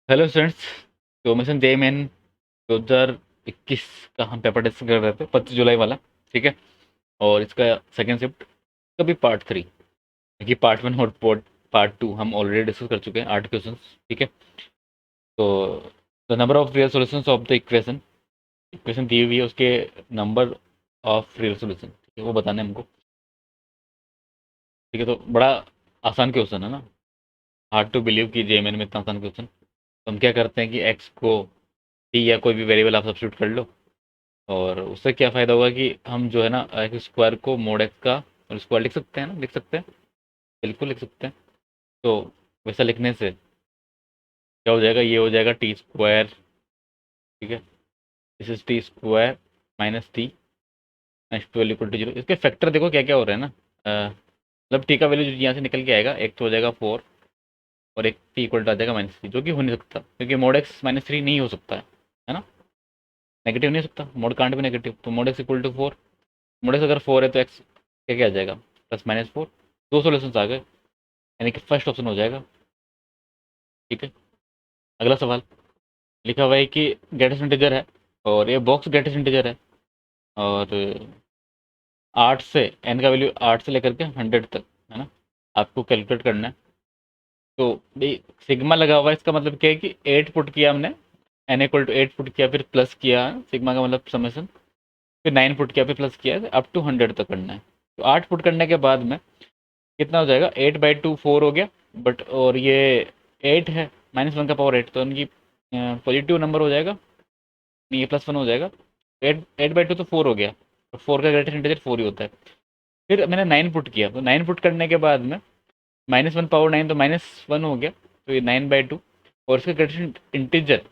Hello students. तो mission जे man 2021 का हम पेपर टेस्ट कर रहे थे, 25 जुलाई वाला। ठीक है। और इसका सेकेंड शिफ्ट का भी पार्ट 3, क्योंकि पार्ट 1 और पार्ट 2 हम ऑलरेडी डिस्कस कर चुके हैं 8 क्वेश्चन। ठीक है। तो the number of real solutions of the equation, equation दी हुई है, उसके नंबर ऑफ रियल सोल्यूशन, ठीक है, वो बताने हैं हमको। ठीक है। तो बड़ा आसान क्वेश्चन है ना, हार्ड टू बिलीव कि जे मैन में इतना आसान क्वेश्चन। तो हम क्या करते हैं कि एक्स को टी या कोई भी वेरिएबल आप सब्स्टिट्यूट कर लो, और उससे क्या फ़ायदा होगा कि हम जो है ना एक्स स्क्वायर को मोड एक्स का और स्क्वायर लिख सकते हैं ना, लिख सकते हैं, बिल्कुल लिख सकते हैं। तो वैसा लिखने से क्या हो जाएगा, ये हो जाएगा टी स्क्वायर। ठीक है। This is T square minus T next to equal to zero. इसके फैक्टर देखो क्या क्या हो रहे हैं ना। मतलब टी का वैल्यू जो यहाँ से निकल के आएगा, एक तो हो जाएगा 4 और एक टी इक्वल टू आ जाएगा -3, जो कि हो नहीं सकता क्योंकि मोड एक्स -3 नहीं हो सकता है ना। नेगेटिव नहीं हो सकता, मोड कांट भी नेगेटिव, तो mod x equal to 4। Mod x अगर 4 है तो एक्स क्या क्या आ जाएगा, +-4। दो सॉल्यूशंस आ गए, यानी कि फर्स्ट ऑप्शन हो जाएगा। ठीक है। अगला सवाल लिखा हुआ है कि ग्रेटेस्ट इंटीजर है, और ये बॉक्स ग्रेटेस्ट इंटीजर है, और 8 से एन का वैल्यू 8 से लेकर के 100 तक है ना, आपको कैलकुलेट करना है। तो भाई सिग्मा लगा हुआ है, इसका मतलब क्या है कि 8 पुट किया हमने, एन इक्वल टू 8 पुट किया, फिर प्लस किया, सिग्मा का मतलब समेसन, फिर 9 पुट किया, फिर प्लस किया, अप टू 100 तक करना है। तो 8 पुट करने के बाद में कितना हो जाएगा, 8/2 4 हो गया। बट और ये 8 है, -1 का पावर 8, तो उनकी पॉजिटिव नंबर हो जाएगा, नहीं ये +1 हो जाएगा। 8/2 तो 4 हो गया, और 4 का ग्रेटेस्ट इंटीजर 4 ही होता है। फिर मैंने 9 पुट किया, तो 9 पुट करने के बाद में -1 पावर 9, तो -1 हो गया, तो ये 9/2, और इसका ग्रेटेस्ट इंटीजर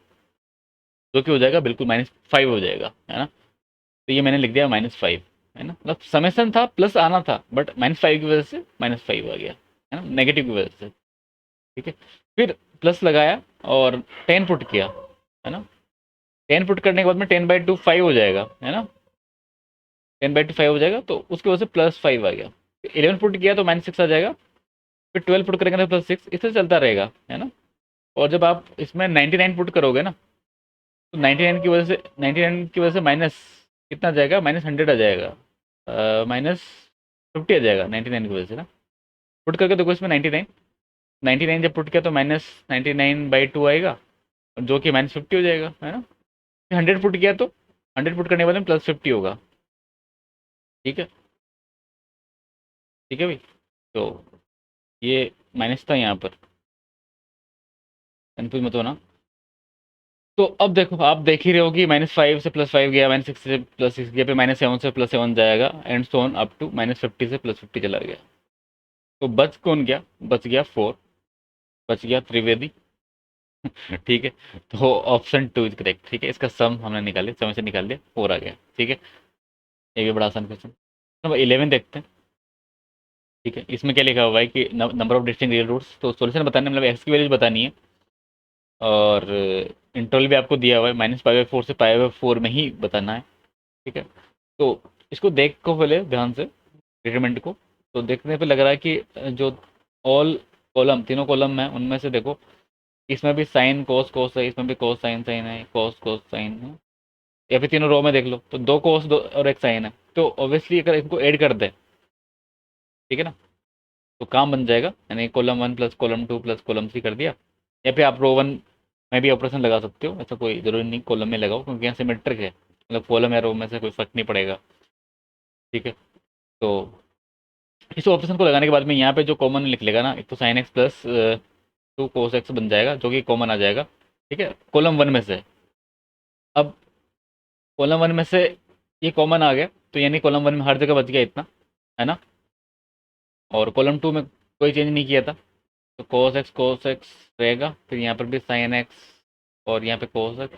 जो कि हो जाएगा बिल्कुल -5 हो जाएगा, है ना। तो ये मैंने लिख दिया -5, है ना, मतलब समेसन था, प्लस आना था, बट -5 की वजह से -5 आ गया, है ना, नेगेटिव की वजह से। ठीक है। फिर प्लस लगाया और 10 पुट किया, है ना। 10 पुट करने के बाद में 10/2 5 हो जाएगा, है ना। 10/2 5 हो जाएगा, तो उसकी वजह से +5 आ गया। 11 पुट किया तो -6 आ जाएगा, फिर 12 पुट करेंगे तो +6, इससे चलता रहेगा, है ना। और जब आप इसमें 99 पुट करोगे ना, तो 99 की वजह से माइनस कितना आ जाएगा, -100 आ जाएगा, -50 आ जाएगा 99 की वजह से ना। पुट करके देखो इसमें 99, 99 जब पुट किया तो -99/2 आएगा, जो कि -50 हो जाएगा, है ना। 100 पुट किया तो 100 पुट करने के बाद में +50 होगा। ठीक है। ठीक है भाई। तो ये माइनस था यहाँ पर, कन्फ्यूज मत होना। तो अब देखो, आप देख ही रहे हो कि -5 से +5 गया, -6 से +6 गया, फिर -7 से +7 जाएगा, and so on up to -50 से +50 चला गया। तो बच कौन गया, बच गया 4, बच गया त्रिवेदी। ठीक है। तो ऑप्शन 2 इज करेक्ट। ठीक है, इसका सम हमने निकाले, समय से निकाल लिया, 4 आ गया। ठीक है। ये भी बड़ा आसान क्वेश्चन। नंबर 11 देखते हैं। ठीक है, इसमें क्या लिखा हुआ है कि number of distinct real roots, तो सॉल्यूशन बताने मतलब एक्स की वैल्यूज बतानी है, और इंटरवल भी आपको दिया हुआ है, -π/4 से π/4 में ही बताना है। ठीक है। तो इसको देखो पहले ध्यान से, डिटरमिनेंट को। तो देखने पे लग रहा है कि जो ऑल कॉलम, तीनों कॉलम है, उनमें से देखो, इसमें भी साइन कोस कोस है, इसमें भी कोस साइन साइन है, कोस कोस साइन है, या फिर तीनों रो में देख लो तो दो कोस दो और एक साइन है। तो ऑब्वियसली अगर इनको ऐड कर दे, ठीक है ना, तो काम बन जाएगा, यानी column 1 plus column 2 plus column 3 कर दिया। या फिर आप रो 1 में भी ऑपरेशन लगा सकते हो, ऐसा कोई जरूरी नहीं कॉलम में लगाओ, क्योंकि यहाँ सिमेट्रिक है, मतलब कॉलम या रो में से कोई फर्क नहीं पड़ेगा। ठीक है। तो इस ऑप्शन को लगाने के बाद में यहाँ पे जो कॉमन लिख लेगा ना, एक तो sine x plus 2 cos x बन जाएगा, जो कि कॉमन आ जाएगा। ठीक है, कॉलम 1 में से। अब कॉलम 1 में से ये कॉमन आ गया, तो यानी कॉलम 1 में हर जगह बच गया इतना, है ना। और कॉलम 2 में कोई चेंज नहीं किया था, तो cos x रहेगा, फिर यहाँ पर भी साइन एक्स, और यहाँ पे cos x।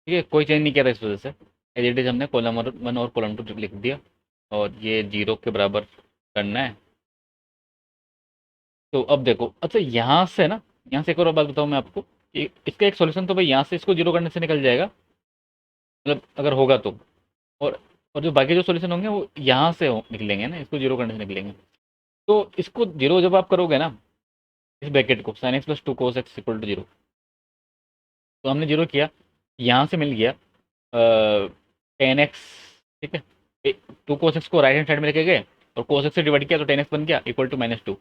ठीक है, कोई चेंज नहीं किया था, इस वजह से एज इट इज हमने कॉलम 1 और कॉलम 2 लिख दिया, और ये 0 के बराबर करना है। तो अब देखो, अच्छा यहाँ से ना, यहाँ से एक और बात बताऊँ मैं आपको, कि इसका एक सॉल्यूशन तो भाई यहाँ से इसको 0 करने से निकल जाएगा, मतलब अगर होगा तो। और और जो बाकी जो सॉल्यूशन होंगे वो यहाँ से निकलेंगे ना, इसको 0 करने से निकलेंगे। तो इसको 0 जब आप करोगे ना, इस ब्रैकेट को sin x plus 2 cos x equal to 0। तो हमने 0 किया, यहाँ से मिल गया टेन एक्स, ठीक है। 2 cos x को राइट हैंड साइड में लेके गए और cos x से डिवाइड किया तो टेन एक्स बन गया इक्वल टू -2।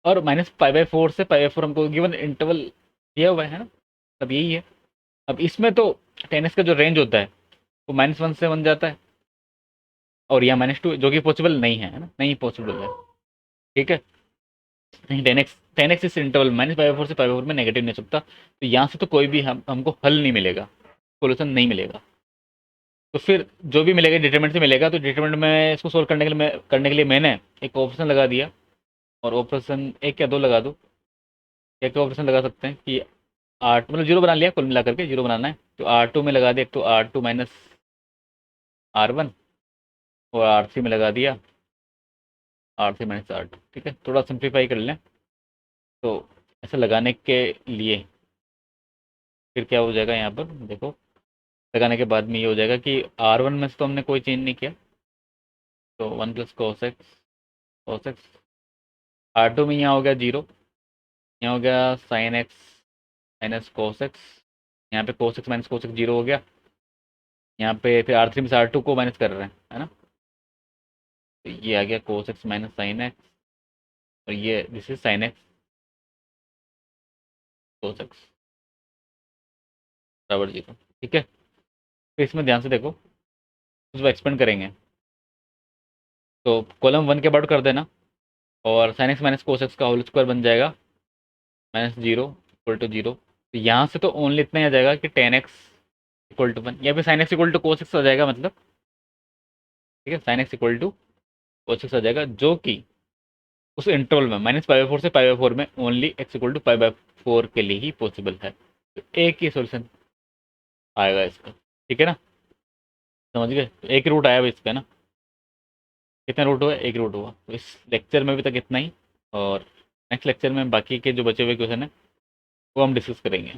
और -π/4 से π/4 हमको गिवन इंटरवल दिया हुआ है ना, अब यही है। अब इसमें तो टेन एक्स का जो रेंज होता है वो -1 से बन जाता है, और यहाँ -2 जो कि पॉसिबल नहीं है ना, नहीं पॉसिबल है, ठीक है। नहीं, टेन एक्स इस इंटरवल -π/4 से π/4 में नेगेटिव नहीं हो सकता, तो यहाँ से तो कोई भी हमको हल नहीं मिलेगा, सोल्यूशन नहीं मिलेगा। तो फिर जो भी मिलेगा डिटरमिनेंट से मिलेगा, तो डिटरमिनेंट में इसको सोल्व करने के लिए मैंने एक ऑप्शन लगा दिया, और ऑपरेशन एक या दो लगा दूँ, एक ऑपरेशन लगा सकते हैं कि आर मतलब जीरो बना लिया, कुल मिला करके जीरो बनाना है, तो R2 में लगा दिया, एक तो R2 माइनस R1, और R3 में लगा दिया R3 माइनस R2, ठीक है। थोड़ा सिंप्लीफाई कर लें, तो ऐसा लगाने के लिए फिर क्या हो जाएगा, यहाँ पर देखो, लगाने के बाद में ये हो जाएगा कि R1 में से तो हमने कोई चेंज नहीं किया, तो 1 प्लस cos x R2 में यहाँ हो गया 0, यहाँ हो गया sin x minus cos x, यहाँ पे cos x minus cos x 0 हो गया, यहाँ पे फिर R3 में से R2 को माइनस कर रहे हैं, है ना, तो ये आ गया cos x minus sin x, और ये this is sin x cos x बराबर 0, ठीक है। तो इसमें ध्यान से देखो, उसको एक्सपेंड करेंगे तो कॉलम 1 के अबाउट कर देना, और sin x minus cos x का होल स्क्वायर बन जाएगा -0 इक्वल टू 0। तो यहाँ से तो ओनली इतना ही आ जाएगा कि tan x इक्वल टू 1, या फिर sin x equal to cos x आ जाएगा, मतलब ठीक है, sin x equal to cos x आ जाएगा, जो कि उस इंटरवल में -π/4 से π/4 में ओनली x इक्वल टू π/4 के लिए ही पॉसिबल है। तो एक ही सोल्यूशन आएगा इसका, ठीक है ना, समझ गए। तो एक रूट आया हुआ इसका ना, कितना रूट हुआ, एक रूट हुआ। तो इस लेक्चर में भी तक इतना ही, और नेक्स्ट लेक्चर में बाकी के जो बचे हुए क्वेश्चन है वो हम डिस्कस करेंगे।